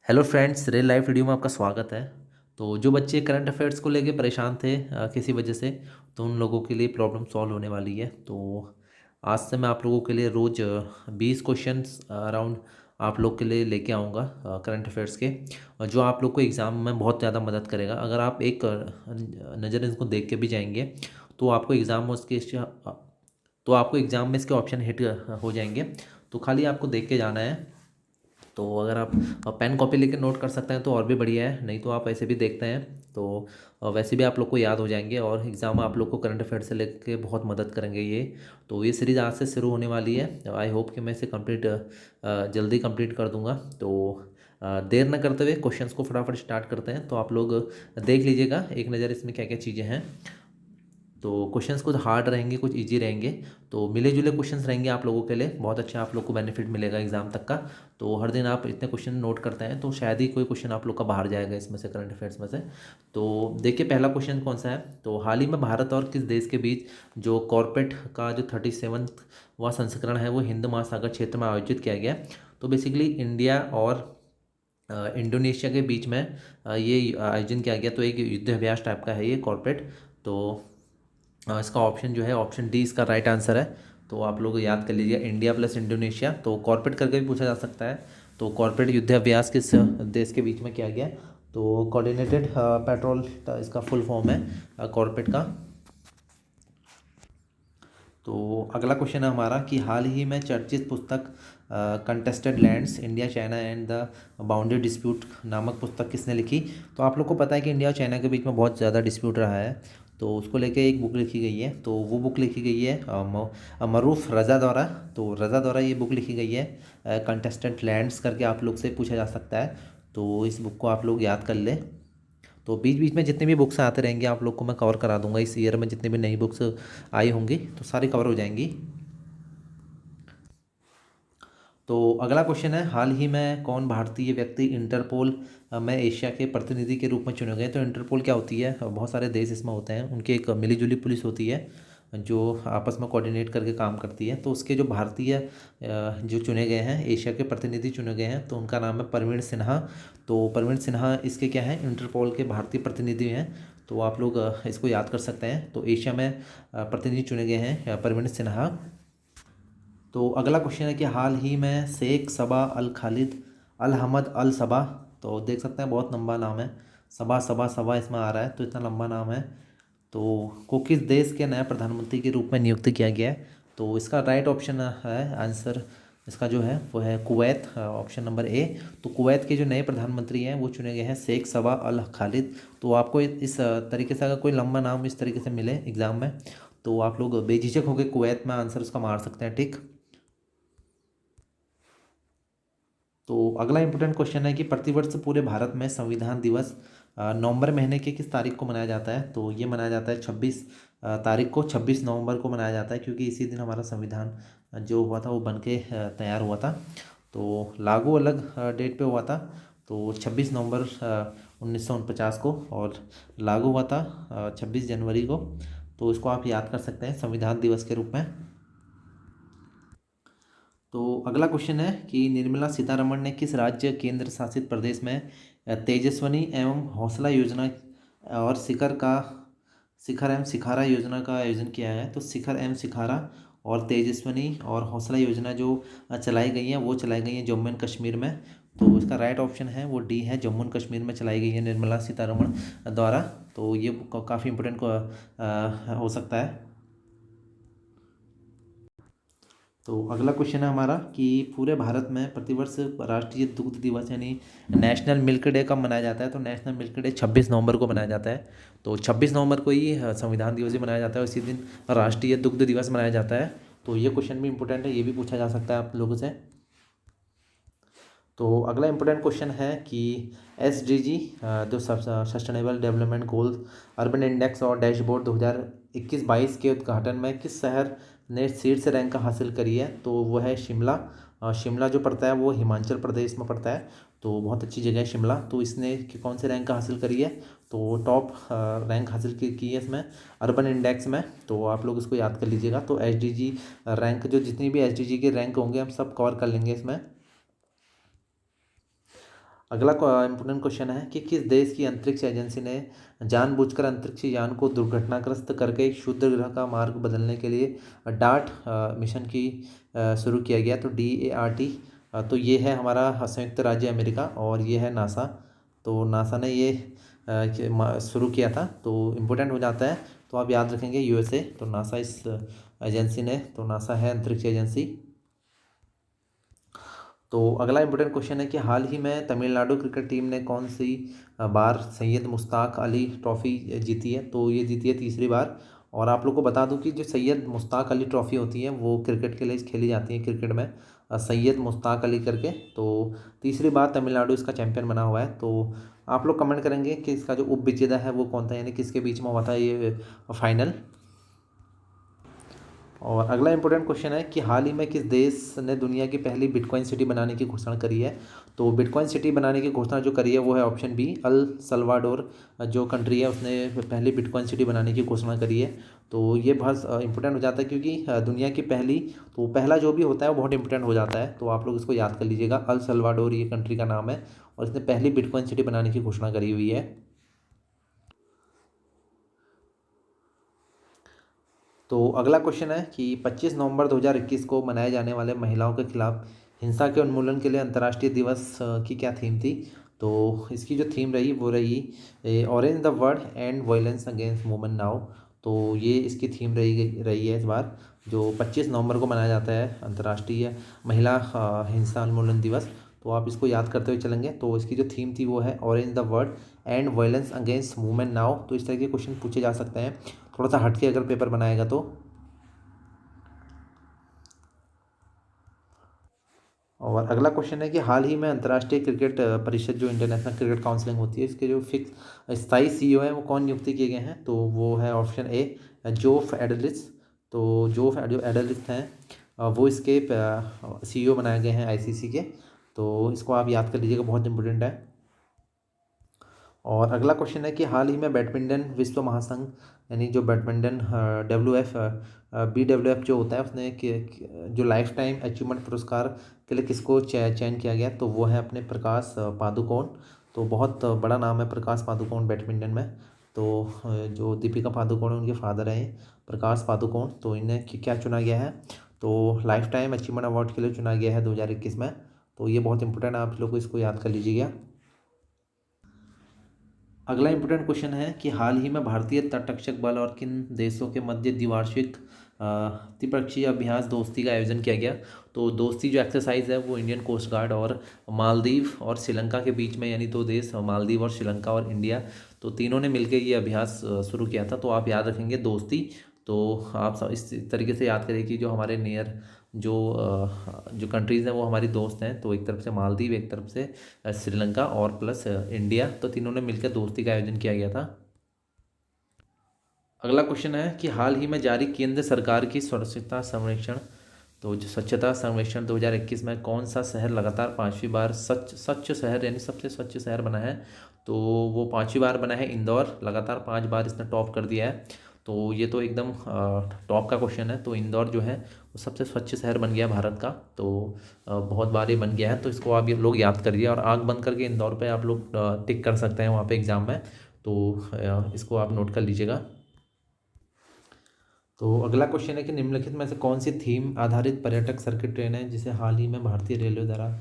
Hello friends, real life video में आपका स्वागत है। तो जो बच्चे करंट अफेयर्स को लेके परेशान थे किसी वजह से, तो उन लोगों के लिए प्रॉब्लम सॉल्व होने वाली है। तो आज से मैं आप लोगों के लिए रोज़ 20 क्वेश्चंस अराउंड आप लोग के लिए लेके आऊँगा करंट अफेयर्स के, और जो आप लोग को एग्ज़ाम में बहुत ज़्यादा मदद करेगा। अगर आप एक नज़र इनको देख के भी जाएंगे तो आपको एग्ज़ाम में इसके ऑप्शन हिट हो जाएंगे। तो खाली आपको देख के जाना है। तो अगर आप पेन कॉपी लेकर नोट कर सकते हैं तो और भी बढ़िया है, नहीं तो आप ऐसे भी देखते हैं तो वैसे भी आप लोग को याद हो जाएंगे, और एग्ज़ाम आप लोग को करंट अफेयर से लेके बहुत मदद करेंगे ये। तो ये सीरीज़ आज से शुरू होने वाली है। आई होप कि मैं इसे कंप्लीट जल्दी कंप्लीट कर दूंगा। तो देर न करते हुए क्वेश्चंस को फटाफट स्टार्ट करते हैं। तो आप लोग देख लीजिएगा एक नज़र इसमें क्या क्या चीज़ें हैं। तो क्वेश्चंस कुछ हार्ड रहेंगे, कुछ इजी रहेंगे। तो मिले जुले क्वेश्चंस रहेंगे आप लोगों के लिए, बहुत अच्छा आप लोग को बेनिफिट मिलेगा एग्जाम तक का। तो हर दिन आप इतने क्वेश्चन नोट करते हैं तो शायद ही कोई क्वेश्चन आप लोग का बाहर जाएगा इसमें से, करंट अफेयर्स में से। तो देखिए पहला क्वेश्चन कौन सा है। तो हाल ही में भारत और किस देश के बीच जो कॉर्पेट का जो 37वां संस्करण है वो हिंद महासागर क्षेत्र में आयोजित किया गया। तो बेसिकली इंडिया और इंडोनेशिया के बीच में ये आयोजन किया गया। तो एक युद्ध अभ्यास टाइप का है ये कॉर्पेट। तो इसका ऑप्शन जो है ऑप्शन डी इसका राइट आंसर है। तो आप लोग याद कर लीजिए, इंडिया प्लस इंडोनेशिया। तो कॉर्पोरेट करके भी पूछा जा सकता है। तो कॉर्पोरेट युद्धाभ्यास किस देश के बीच में किया गया। तो कोऑर्डिनेटेड पेट्रोल इसका फुल फॉर्म है कॉर्पोरेट का। तो अगला क्वेश्चन है हमारा कि हाल ही में चर्चित पुस्तक contested lands India China and the boundary dispute नामक पुस्तक किसने लिखी। तो आप लोग को पता है कि इंडिया और चाइना के बीच में बहुत ज़्यादा डिस्प्यूट रहा है। तो उसको लेके एक बुक लिखी गई है। तो वो बुक लिखी गई है मरूफ रज़ा द्वारा। तो रज़ा द्वारा ये बुक लिखी गई है। कंटेस्टेड लैंड्स करके आप लोग से पूछा जा सकता है। तो इस बुक को आप लोग याद कर लें। तो बीच बीच में जितनी भी बुक्स आते रहेंगे आप लोग को मैं कवर करा दूंगा। इस ईयर में जितनी भी नई बुक्स आई होंगी तो सारी कवर हो जाएंगी। तो अगला क्वेश्चन है, हाल ही में कौन भारतीय व्यक्ति इंटरपोल में एशिया के प्रतिनिधि के रूप में चुने गए। तो इंटरपोल क्या होती है, बहुत सारे देश इसमें होते हैं, उनकी एक मिलीजुली पुलिस होती है जो आपस में कोऑर्डिनेट करके काम करती है। तो उसके जो भारतीय जो चुने गए हैं, एशिया के प्रतिनिधि चुने गए हैं, तो उनका नाम है परवीन सिन्हा। तो परवीन सिन्हा इसके क्या है, इंटरपोल के भारतीय प्रतिनिधि हैं। तो आप लोग इसको याद कर सकते हैं। तो एशिया में प्रतिनिधि चुने गए हैं परवीन सिन्हा। तो अगला क्वेश्चन है कि हाल ही में शेख सबा अल खालिद अल हमद अल सबा। तो देख सकते हैं बहुत लंबा नाम है, सबा सबा सबा इसमें आ रहा है, तो इतना लंबा नाम है। तो को किस देश के नए प्रधानमंत्री के रूप में नियुक्त किया गया है। तो इसका राइट ऑप्शन है आंसर इसका जो है वो है कुवैत, ऑप्शन नंबर ए। तो कुवैत के जो नए प्रधानमंत्री हैं वो चुने गए हैं शेख सबा अल खालिद। तो आपको इस तरीके से अगर कोई लंबा नाम इस तरीके से मिले एग्जाम में तो आप लोग बेझिझक होकर कुवैत में आंसर उसका मार सकते हैं, ठीक। तो अगला इंपॉर्टेंट क्वेश्चन है कि प्रतिवर्ष पूरे भारत में संविधान दिवस नवंबर महीने के किस तारीख को मनाया जाता है। तो ये मनाया जाता है 26 तारीख को, 26 नवंबर को मनाया जाता है, क्योंकि इसी दिन हमारा संविधान जो हुआ था वो बन के तैयार हुआ था। तो लागू अलग डेट पे हुआ था। तो 26 नवंबर 1949 को, और लागू हुआ था 26 जनवरी को। तो इसको आप याद कर सकते हैं संविधान दिवस के रूप में। तो अगला क्वेश्चन है कि निर्मला सीतारमण ने किस राज्य केंद्र शासित प्रदेश में तेजस्विनी एवं हौसला योजना और शिखर एवं शिखारा योजना का आयोजन किया है। तो शिखर एवं शिखारा और तेजस्विनी और हौसला योजना जो चलाई गई हैं वो चलाई गई हैं जम्मू एंड कश्मीर में। तो इसका राइट ऑप्शन है वो डी है, जम्मू एंड कश्मीर में चलाई गई है निर्मला सीतारमण द्वारा। तो ये काफ़ी इंपोर्टेंट हो सकता है। तो अगला क्वेश्चन है हमारा कि पूरे भारत में प्रतिवर्ष राष्ट्रीय दुग्ध दिवस यानी नेशनल मिल्क डे कब मनाया जाता है। तो नेशनल मिल्क डे 26 नवंबर को मनाया जाता है। तो 26 नवंबर को ही संविधान दिवस भी मनाया जाता है, उसी दिन राष्ट्रीय दुग्ध दिवस मनाया जाता है। तो ये क्वेश्चन भी इंपॉर्टेंट है, ये भी पूछा जा सकता है आप लोगों से। तो अगला इंपॉर्टेंट क्वेश्चन है कि SDG जो sustainable development goals urban index और डैशबोर्ड 2021-22 के उद्घाटन में किस शहर ने शीर्ष रैंक हासिल करी है। तो वो है शिमला। शिमला जो पड़ता है वो हिमाचल प्रदेश में पड़ता है। तो बहुत अच्छी जगह है शिमला। तो इसने कौन से रैंक हासिल करी है। तो टॉप रैंक हासिल की है इसमें अर्बन इंडेक्स में। तो आप लोग इसको याद कर लीजिएगा। तो SDG रैंक, जो जितनी भी SDG के रैंक होंगे हम सब कवर कर लेंगे इसमें। अगला इम्पोर्टेंट क्वेश्चन है कि किस देश की अंतरिक्ष एजेंसी ने जानबूझकर अंतरिक्ष यान को दुर्घटनाग्रस्त करके क्षुद्र ग्रह का मार्ग बदलने के लिए डार्ट मिशन की शुरू किया गया। तो DART, तो ये है हमारा संयुक्त राज्य अमेरिका और ये है नासा। तो नासा ने ये शुरू किया था, तो इम्पोर्टेंट हो जाता है। तो आप याद रखेंगे USA, तो नासा इस एजेंसी ने, तो नासा है अंतरिक्ष एजेंसी। तो अगला इंपॉर्टेंट क्वेश्चन है कि हाल ही में तमिलनाडु क्रिकेट टीम ने कौन सी बार सैयद मुश्ताक अली ट्रॉफ़ी जीती है। तो ये जीती है तीसरी बार। और आप लोग को बता दूं कि जो सैयद मुश्ताक अली ट्रॉफ़ी होती है वो क्रिकेट के लिए खेली जाती है, क्रिकेट में सैयद मुश्ताक अली करके। तो तीसरी बार तमिलनाडु इसका चैंपियन बना हुआ है। तो आप लोग कमेंट करेंगे कि इसका जो उप विजेता है वो कौन था, यानी किसके बीच में हुआ था ये फाइनल। और अगला इंपॉर्टेंट क्वेश्चन है कि हाल ही में किस देश ने दुनिया की पहली बिटकॉइन सिटी बनाने की घोषणा करी है। तो बिटकॉइन सिटी बनाने की घोषणा जो करी है वो है ऑप्शन बी, अल सल्वाडोर जो कंट्री है उसने पहली बिटकॉइन सिटी बनाने की घोषणा करी है। तो ये बहुत इंपॉर्टेंट हो जाता है क्योंकि दुनिया की पहली, तो पहला जो भी होता है वो बहुत इंपॉर्टेंट हो जाता है। तो आप लोग इसको याद कर लीजिएगा, अल सल्वाडोर ये कंट्री का नाम है और इसने पहली बिटकॉइन सिटी बनाने की घोषणा करी हुई है। तो अगला क्वेश्चन है कि 25 नवंबर 2021 को मनाए जाने वाले महिलाओं के खिलाफ हिंसा के उन्मूलन के लिए अंतर्राष्ट्रीय दिवस की क्या थीम थी। तो इसकी जो थीम रही वो रही orange the world and violence against women now. तो ये इसकी थीम रही है इस बार, जो 25 नवंबर को मनाया जाता है अंतर्राष्ट्रीय महिला हिंसा उन्मूलन दिवस। तो आप इसको याद करते हुए चलेंगे। तो इसकी जो थीम थी वो है orange the world and violence against women now. तो इस तरह के क्वेश्चन पूछे जा सकते हैं, थोड़ा सा हटके अगर पेपर बनाएगा तो। और अगला क्वेश्चन है कि हाल ही में अंतर्राष्ट्रीय क्रिकेट परिषद जो इंटरनेशनल क्रिकेट काउंसिलिंग होती है इसके जो फिक्स स्थायी CEO है वो कौन नियुक्ति किए गए हैं। तो वो है ऑप्शन ए, जोफ एडलिस। तो जोफ जो एडलिस हैं वो इसके CEO बनाए गए हैं ICC के। तो इसको आप याद कर लीजिएगा, बहुत इंपॉर्टेंट है। और अगला क्वेश्चन है कि हाल ही में बैडमिंटन विश्व महासंघ, यानी जो बैडमिंटन WF BWF जो होता है उसने जो लाइफ टाइम अचीवमेंट पुरस्कार के लिए किसको चयन किया गया। तो वो है अपने प्रकाश पादुकोण। तो बहुत बड़ा नाम है प्रकाश पादुकोण बैडमिंटन में। तो जो दीपिका पादुकोण उनके फादर हैं प्रकाश पादुकोण, तो इन्हें क्या चुना गया है। तो लाइफ टाइम अचीवमेंट अवार्ड के लिए चुना गया है 2021 में। तो ये बहुत इंपॉर्टेंट है, आप लोग को इसको याद कर लीजिएगा। अगला इंपॉर्टेंट क्वेश्चन है कि हाल ही में भारतीय तटरक्षक बल और किन देशों के मध्य द्विवार्षिक त्रिपक्षीय अभ्यास दोस्ती का आयोजन किया गया। तो दोस्ती जो एक्सरसाइज है वो इंडियन कोस्ट गार्ड और मालदीव और श्रीलंका के बीच में, यानी दो देश मालदीव और श्रीलंका और इंडिया, तो तीनों ने मिलकर ये अभ्यास शुरू किया था। तो आप याद रखेंगे दोस्ती। तो आप इस तरीके से याद करें कि जो हमारे नियर जो कंट्रीज़ हैं वो हमारी दोस्त हैं। तो एक तरफ से मालदीव, एक तरफ से श्रीलंका और प्लस इंडिया, तो तीनों ने मिलकर दोस्ती का आयोजन किया गया था। अगला क्वेश्चन है कि हाल ही में जारी केंद्र सरकार की स्वच्छता सर्वेक्षण, तो जो स्वच्छता सर्वेक्षण 2021 में कौन सा शहर लगातार 5वीं बार स्वच्छ शहर यानी सबसे स्वच्छ शहर बना है। तो वो 5वीं बार बना है इंदौर, लगातार 5 बार इसने टॉप कर दिया है। तो ये तो एकदम टॉप का क्वेश्चन है। तो इंदौर जो है वो सबसे स्वच्छ शहर बन गया भारत का। तो बहुत बार ये बन गया है, तो इसको आप ये लोग याद करिए और आँख बंद करके इंदौर पे आप लोग टिक कर सकते हैं वहाँ पे एग्ज़ाम में। तो इसको आप नोट कर लीजिएगा। तो अगला क्वेश्चन है कि निम्नलिखित में से कौन सी थीम आधारित पर्यटक सर्किट ट्रेन है जिसे हाल ही में भारतीय रेलवे द्वारा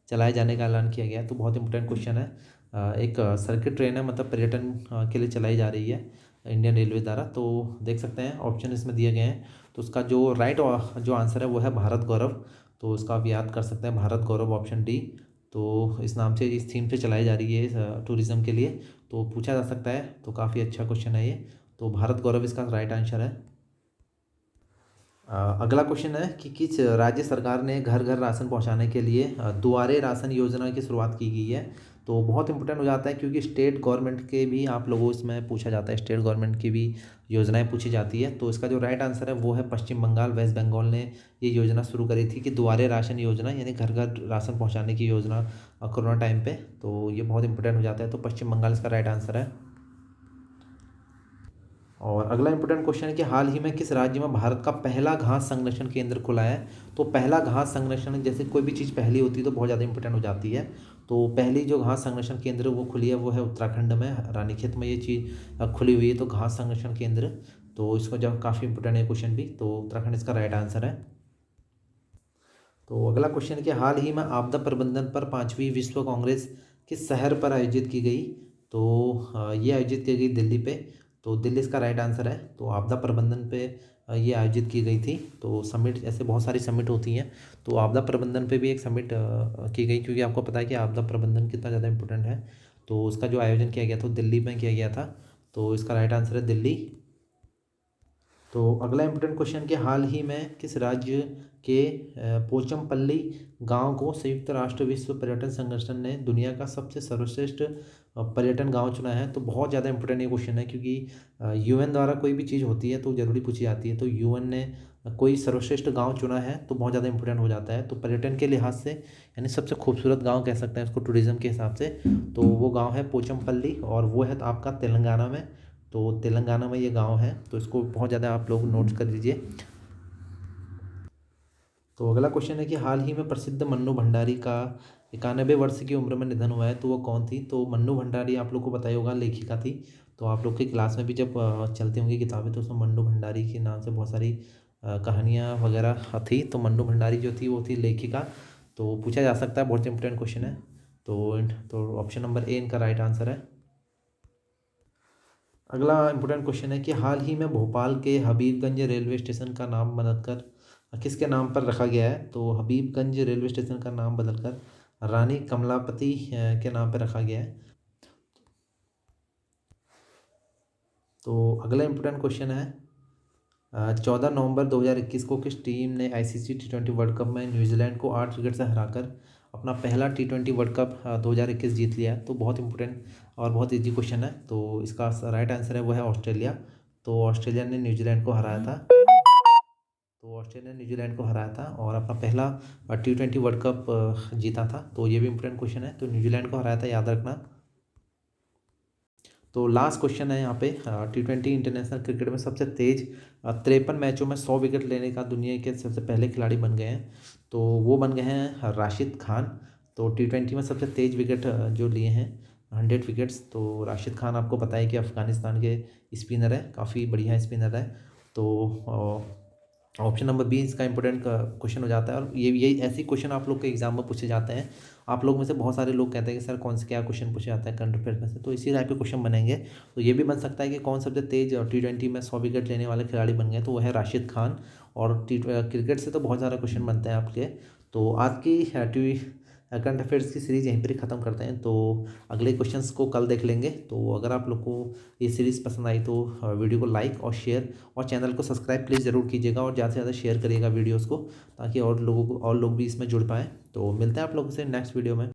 चलाए जाने का ऐलान किया गया है। तो बहुत इंपॉर्टेंट क्वेश्चन है। एक सर्किट ट्रेन है, मतलब पर्यटन के लिए चलाई जा रही है इंडियन रेलवे द्वारा। तो देख सकते हैं ऑप्शन इसमें दिए गए हैं। तो उसका जो राइट जो आंसर है वो है भारत गौरव। तो उसका आप याद कर सकते हैं, भारत गौरव ऑप्शन डी। तो इस नाम से, इस थीम से चलाई जा रही है टूरिज़्म के लिए, तो पूछा जा सकता है। तो काफ़ी अच्छा क्वेश्चन है ये। तो भारत गौरव इसका राइट आंसर है। अगला क्वेश्चन है कि किस राज्य सरकार ने घर घर राशन पहुंचाने के लिए दुआरे राशन योजना की शुरुआत की गई है। तो बहुत इंपॉर्टेंट हो जाता है क्योंकि स्टेट गवर्नमेंट के भी आप लोगों इसमें पूछा जाता है, स्टेट गवर्नमेंट की भी योजनाएं पूछी जाती है। तो इसका जो राइट आंसर है वो है पश्चिम बंगाल, वेस्ट बंगाल ने ये योजना शुरू करी थी कि दुआरे राशन योजना, यानी घर घर राशन पहुँचाने की योजना कोरोना टाइम पे। तो ये बहुत इंपॉर्टेंट हो जाता है। तो पश्चिम बंगाल इसका राइट आंसर है। और अगला इंपॉर्टेंट क्वेश्चन है कि हाल ही में किस राज्य में भारत का पहला घास संरक्षण केंद्र खुला है। तो पहला घास संरक्षण, जैसे कोई भी चीज़ पहली होती है तो बहुत ज़्यादा इंपॉर्टेंट हो जाती है। तो पहली जो घास संरक्षण केंद्र वो खुली है वो है उत्तराखंड में, रानीखेत में ये चीज़ खुली हुई है। तो घास संरक्षण केंद्र, तो इसको जब काफ़ी इंपॉर्टेंट है क्वेश्चन भी, तो उत्तराखंड इसका राइट आंसर है। तो अगला क्वेश्चन है कि हाल ही में आपदा प्रबंधन पर 5वीं विश्व कांग्रेस किस शहर पर आयोजित की गई? तो ये आयोजित की गई दिल्ली पे, तो दिल्ली इसका राइट आंसर है। तो आपदा प्रबंधन पे ये आयोजित की गई थी। तो समिट, ऐसे बहुत सारी समिट होती हैं, तो आपदा प्रबंधन पे भी एक समिट की गई, क्योंकि आपको पता है कि आपदा प्रबंधन कितना ज़्यादा इंपॉर्टेंट है। तो उसका जो आयोजन किया गया था दिल्ली में किया गया था, तो इसका राइट आंसर है दिल्ली। तो अगला इम्पोर्टेंट क्वेश्चन कि हाल ही में किस राज्य के पोचमपल्ली गांव को संयुक्त राष्ट्र विश्व पर्यटन संगठन ने दुनिया का सबसे सर्वश्रेष्ठ पर्यटन गांव चुना है? तो बहुत ज़्यादा इंपॉर्टेंट ये क्वेश्चन है, क्योंकि यूएन द्वारा कोई भी चीज़ होती है तो जरूरी पूछी जाती है। तो यूएन ने कोई सर्वश्रेष्ठ गांव चुना है तो बहुत ज़्यादा इंपॉर्टेंट हो जाता है। तो पर्यटन के लिहाज से यानी सबसे खूबसूरत गांव कह सकते हैं उसको, टूरिज्म के हिसाब से, तो वो गांव है पोचमपल्ली, और वो है आपका तेलंगाना में। तो तेलंगाना में ये गांव है, तो इसको बहुत ज़्यादा आप लोग नोट कर लीजिए। तो अगला क्वेश्चन है कि हाल ही में प्रसिद्ध मन्नू भंडारी का 91 वर्ष की उम्र में निधन हुआ है, तो वो कौन थी? तो मन्नू भंडारी आप लोग को पता ही होगा, लेखिका थी। तो आप लोग की क्लास में भी जब चलती होंगी किताबें, तो उसमें मन्नू भंडारी के नाम से बहुत सारी कहानियाँ वगैरह थी। तो मन्नू भंडारी जो थी वो थी लेखिका। तो पूछा जा सकता है, बहुत इंपॉर्टेंट क्वेश्चन है। तो ऑप्शन नंबर ए इनका राइट आंसर है। अगला इम्पोर्टेंट क्वेश्चन है कि हाल ही में भोपाल के हबीबगंज रेलवे स्टेशन का नाम बदलकर किसके नाम पर रखा गया है? तो हबीबगंज रेलवे स्टेशन का नाम बदलकर रानी कमलापति के नाम पर रखा गया है। तो अगला इम्पोर्टेंट क्वेश्चन है 14 नवंबर 2021 को किस टीम ने आईसीसी T20 वर्ल्ड कप में न्यूजीलैंड को 8 विकेट से हराकर अपना पहला T20 वर्ल्ड कप 2021 जीत लिया है? तो बहुत इंपॉर्टेंट और बहुत इजी क्वेश्चन है। तो इसका राइट आंसर है वो है ऑस्ट्रेलिया। तो ऑस्ट्रेलिया ने न्यूजीलैंड को हराया था। तो ऑस्ट्रेलिया ने न्यूजीलैंड को हराया था और अपना पहला T20 वर्ल्ड कप जीता था। तो ये भी इंपॉर्टेंट क्वेश्चन है। तो न्यूजीलैंड को हराया था, याद रखना। तो लास्ट क्वेश्चन है यहाँ पे, T20 इंटरनेशनल क्रिकेट में सबसे तेज 53 मैचों में 100 विकेट लेने का दुनिया के सबसे पहले खिलाड़ी बन गए हैं। तो वो बन गए हैं राशिद खान। तो T20 में सबसे तेज विकेट जो लिए हैं 100 विकेट्स, तो राशिद खान आपको पता है कि अफगानिस्तान के स्पिनर है, काफ़ी बढ़िया स्पिनर है। तो ऑप्शन नंबर बी इसका इंपॉर्टेंट क्वेश्चन हो जाता है। और यही ऐसे क्वेश्चन आप लोग के एग्जाम में पूछे जाते हैं। आप लोग में से बहुत सारे लोग कहते हैं कि सर कौन से क्या क्वेश्चन पूछे जाता है करंट अफेयर में से, तो इसी टाइप के क्वेश्चन बनेंगे। तो ये भी बन सकता है कि कौन सबसे तेज T20 में 100 विकेट लेने वाले खिलाड़ी बन गए, तो वो है राशिद खान। और क्रिकेट से तो बहुत सारे क्वेश्चन बनते हैं आपके। तो आज की करंट अफेयर्स की सीरीज़ यहीं पर ही ख़त्म करते हैं। तो अगले क्वेश्चंस को कल देख लेंगे। तो अगर आप लोग को ये सीरीज़ पसंद आई तो वीडियो को लाइक और शेयर और चैनल को सब्सक्राइब प्लीज़ ज़रूर कीजिएगा, और ज़्यादा से ज़्यादा शेयर करिएगा वीडियोज़ को, ताकि और लोग भी इसमें जुड़ पाएँ। तो मिलते हैं आप लोगों से नेक्स्ट वीडियो में।